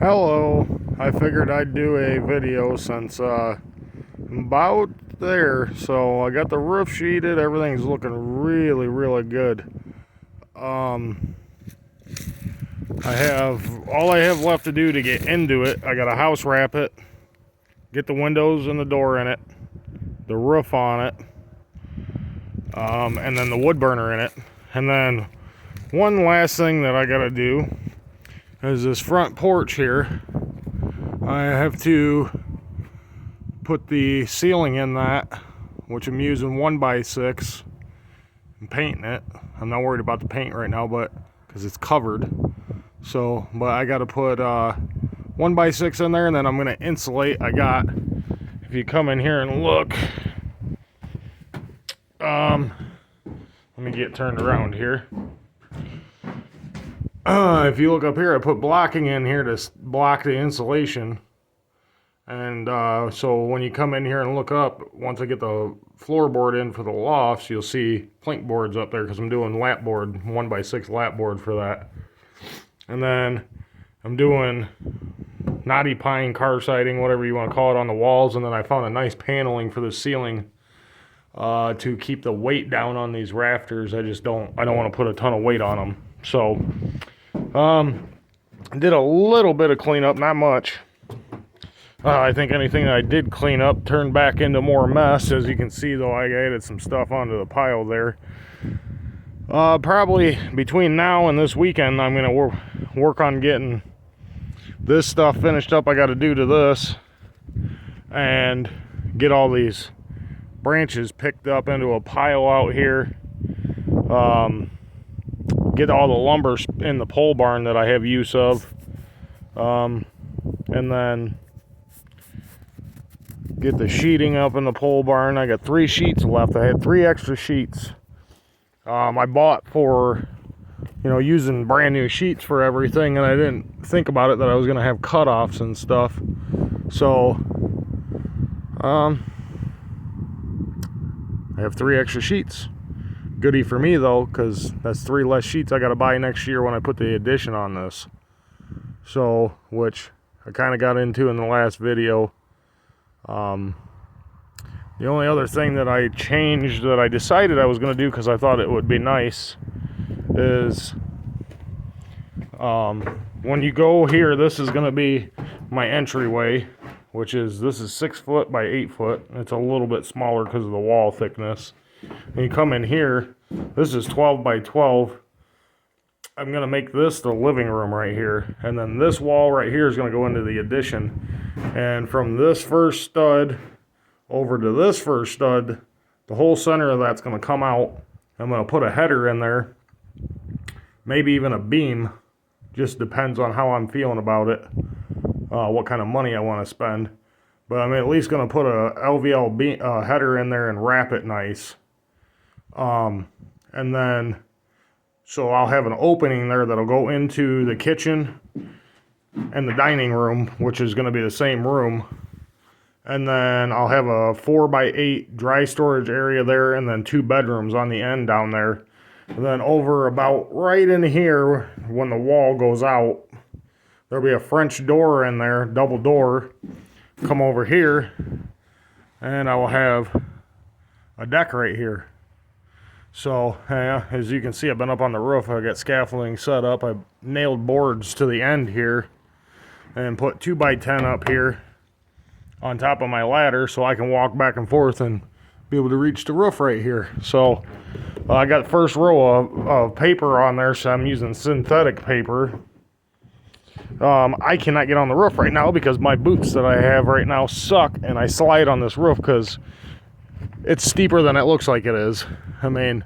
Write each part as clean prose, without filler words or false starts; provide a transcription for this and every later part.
Hello, I figured I'd do a video since I'm about there. So I got the roof sheeted, everything's looking really good. Um, all I have left to do to get into it. I gotta house wrap it, get the windows and the door in it, the roof on it, and then the wood burner in it. And then one last thing that I gotta do is this front porch here. I have to put the ceiling in that, which I'm using 1x6 and painting it. I'm not worried about the paint right now, but because it's covered. So, but I got to put 1x6 in there, and then I'm going to insulate. If you come in here and look, let me get turned around here. If you look up here, I put blocking in here to block the insulation. And so when you come in here and look up, once I get the floorboard in for the lofts, you'll see plank boards up there because I'm doing lap board, 1x6 lap board for that. And then I'm doing knotty pine car siding, whatever you want to call it, on the walls. And then I found a nice paneling for the ceiling to keep the weight down on these rafters. I don't want to put a ton of weight on them. So I did a little bit of cleanup, not much. I think anything I did clean up turned back into more mess. As you can see, though, I added some stuff onto the pile there. Probably between now and this weekend, I'm going to work on getting this stuff finished up I got to do to this, and get all these branches picked up into a pile out here. Get all the lumber in the pole barn that I have use of, and then get the sheeting up in the pole barn. I got 3 sheets left. I had 3 extra sheets. I bought for, using brand new sheets for everything, and I didn't think about it that I was going to have cutoffs and stuff. So, I have 3 extra sheets. Goodie for me, though, because that's 3 less sheets I got to buy next year when I put the addition on this. So, which I kind of got into in the last video. The only other thing that I changed that I decided I was going to do because I thought it would be nice is when you go here, this is going to be my entryway, this is 6 foot by 8 foot. It's a little bit smaller because of the wall thickness. And you come in here, this is 12 by 12. I'm going to make this the living room right here. And then this wall right here is going to go into the addition. And from this first stud over to this first stud, the whole center of that's going to come out. I'm going to put a header in there. Maybe even a beam. Just depends on how I'm feeling about it. What kind of money I want to spend. But I'm at least going to put a LVL beam, header in there and wrap it nice. And then, so I'll have an opening there that'll go into the kitchen and the dining room, which is going to be the same room. And then I'll have a 4x8 dry storage area there, and then 2 bedrooms on the end down there. And then over about right in here, when the wall goes out, there'll be a French door in there, double door. Come over here, and I will have a deck right here. So, as you can see, I've been up on the roof. I got scaffolding set up. I nailed boards to the end here and put 2x10 up here on top of my ladder so I can walk back and forth and be able to reach the roof right here. So, I got the first row of paper on there, so I'm using synthetic paper. I cannot get on the roof right now because my boots that I have right now suck, and I slide on this roof because it's steeper than it looks like it is. I mean,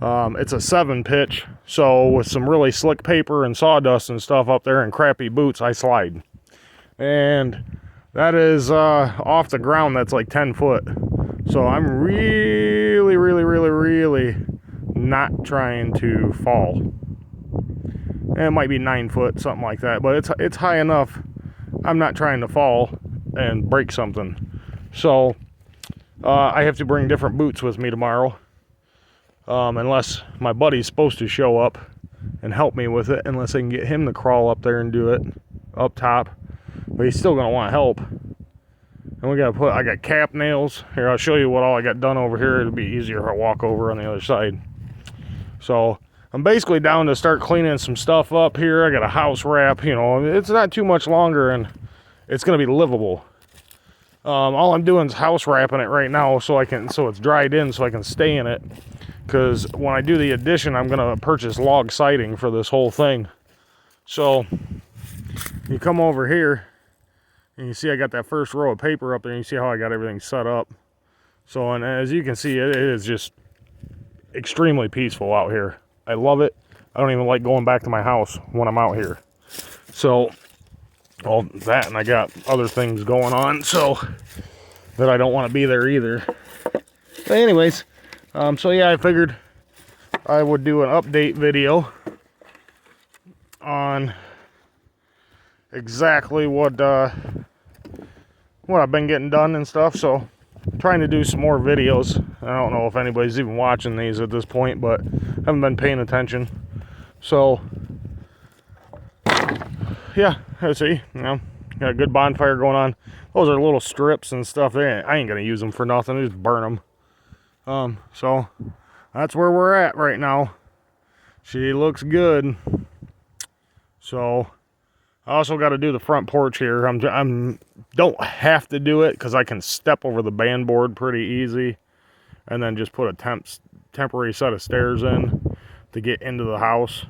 it's a 7 pitch, so with some really slick paper and sawdust and stuff up there and crappy boots, I slide. And that is off the ground, that's like 10 foot. So I'm really not trying to fall. And it might be 9 foot, something like that, but it's high enough. I'm not trying to fall and break something. So I have to bring different boots with me tomorrow, unless my buddy's supposed to show up and help me with it, unless I can get him to crawl up there and do it. up top, but he's still gonna want help. And I got cap nails. Here, I'll show you what all I got done over here. It'll be easier if I walk over on the other side. So I'm basically down to start cleaning some stuff up here. I got a house wrap, you know, it's not too much longer and it's gonna be livable. All I'm doing is house wrapping it right now so it's dried in so I can stay in it. Because when I do the addition, I'm gonna purchase log siding for this whole thing. So you come over here and you see I got that first row of paper up there, and you see how I got everything set up. So, and as you can see, it is just extremely peaceful out here. I love it. I don't even like going back to my house when I'm out here. So, all that, and I got other things going on, so that I don't want to be there either. But anyways, so yeah, I figured I would do an update video on exactly what I've been getting done and stuff. So I'm trying to do some more videos. I don't know if anybody's even watching these at this point, but I haven't been paying attention. So yeah, let's see, you know, got a good bonfire going on. Those are little strips and stuff. I ain't gonna use them for nothing. I just burn them. So that's where we're at right now. She looks good. So I also got to do the front porch here. I'm don't have to do it because I can step over the band board pretty easy, and then just put a temporary set of stairs in to get into the house,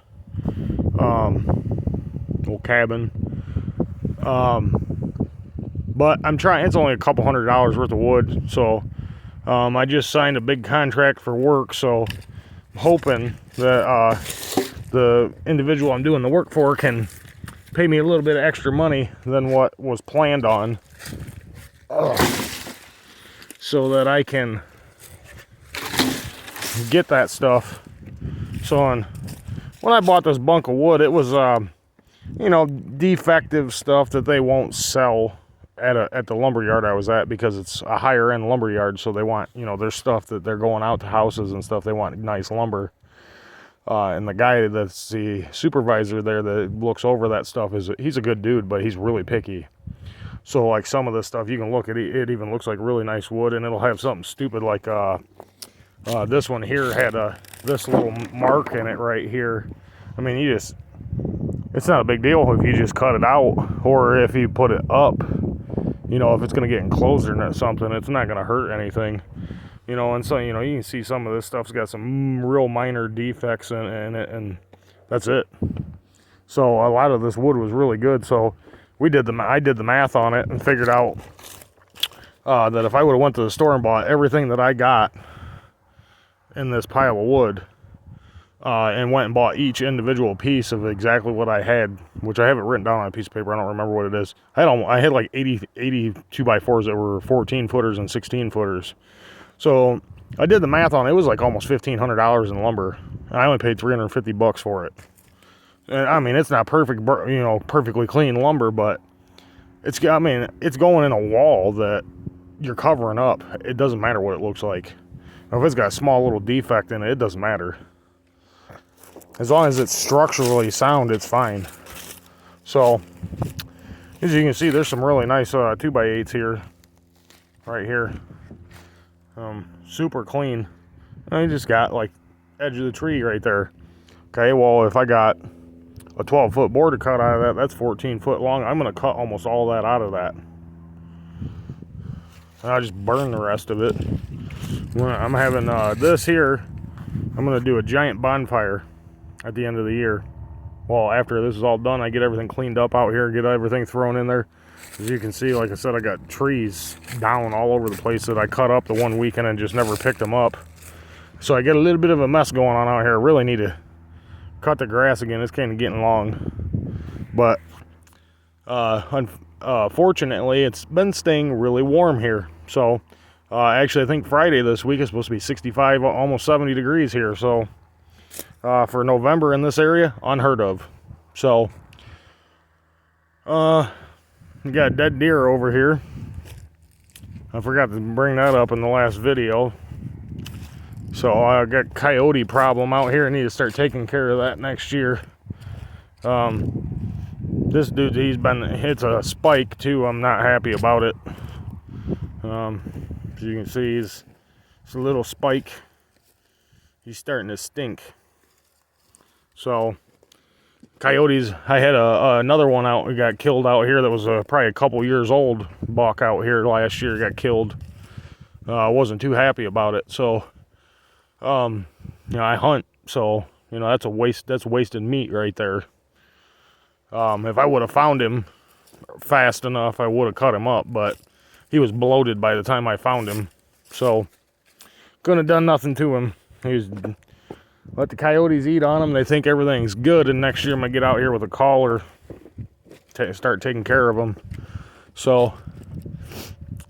little cabin. But I'm trying. It's only a couple $100 worth of wood, so I just signed a big contract for work. So I'm hoping that the individual I'm doing the work for can pay me a little bit of extra money than what was planned on, so that I can get that stuff. So when I bought this bunk of wood, it was you know, defective stuff that they won't sell at the lumber yard I was at, because it's a higher end lumber yard, so they want, you know, their stuff that they're going out to houses and stuff, they want nice lumber. And the guy that's the supervisor there that looks over that stuff, he's a good dude, but he's really picky. So like some of this stuff, you can look at it even looks like really nice wood, and it'll have something stupid like this one here had this little mark in it right here. I mean, it's not a big deal if you just cut it out, or if you put it up. You know, if it's going to get enclosed or something, it's not going to hurt anything. You know, and so, you know, you can see some of this stuff's got some real minor defects in it, and that's it. So a lot of this wood was really good. So I did the math on it and figured out that if I would have went to the store and bought everything that I got in this pile of wood, and went and bought each individual piece of exactly what I had, which I have it written down on a piece of paper. I don't remember what it is. I had like 80 2x4s that were 14 footers and 16 footers. So I did the math on it. It was like almost $1,500 in lumber. I only paid $350 for it. And I mean, it's not perfect, you know, perfectly clean lumber, but it's going in a wall that you're covering up. It doesn't matter what it looks like. Now, if it's got a small little defect in it, it doesn't matter. As long as it's structurally sound, it's fine. So, as you can see, there's some really nice 2x8s here, right here. Super clean. I just got like edge of the tree right there. Okay, well, if I got a 12-foot board to cut out of that, that's 14 foot long. I'm going to cut almost all that out of that. And I'll just burn the rest of it. When I'm having this here, I'm going to do a giant bonfire at the end of the year. Well, after this is all done, I get everything cleaned up out here, get everything thrown in there. As you can see, like I said, I got trees down all over the place that I cut up the one weekend and just never picked them up. So I get a little bit of a mess going on out here. I really need to cut the grass again. It's kind of getting long. But fortunately, it's been staying really warm here. So actually, I think Friday this week is supposed to be 65, almost 70 degrees here. So for November in this area, unheard of. So we got a dead deer over here. I forgot to bring that up in the last video. So I got coyote problem out here. I need to start taking care of that next year. This dude, it's a spike too. I'm not happy about it. As you can see, it's a little spike. He's starting to stink. So, coyotes, I had another one out, we got killed out here that was probably a couple years old. Buck out here last year got killed. I wasn't too happy about it. So, I hunt, so, that's a waste, that's wasted meat right there. If I would have found him fast enough, I would have cut him up, but he was bloated by the time I found him. So, couldn't have done nothing to him. He was, let the coyotes eat on him. They think everything's good, and next year I'm going to get out here with a collar, start taking care of them. So,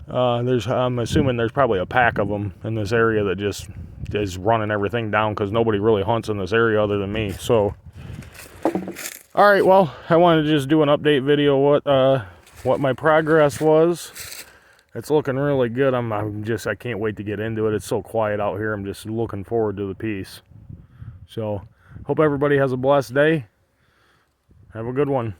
I'm assuming there's probably a pack of them in this area that just is running everything down, because nobody really hunts in this area other than me. So, all right, well, I wanted to just do an update video what my progress was. It's looking really good. I can't wait to get into it. It's so quiet out here. I'm just looking forward to the piece. So, hope everybody has a blessed day. Have a good one.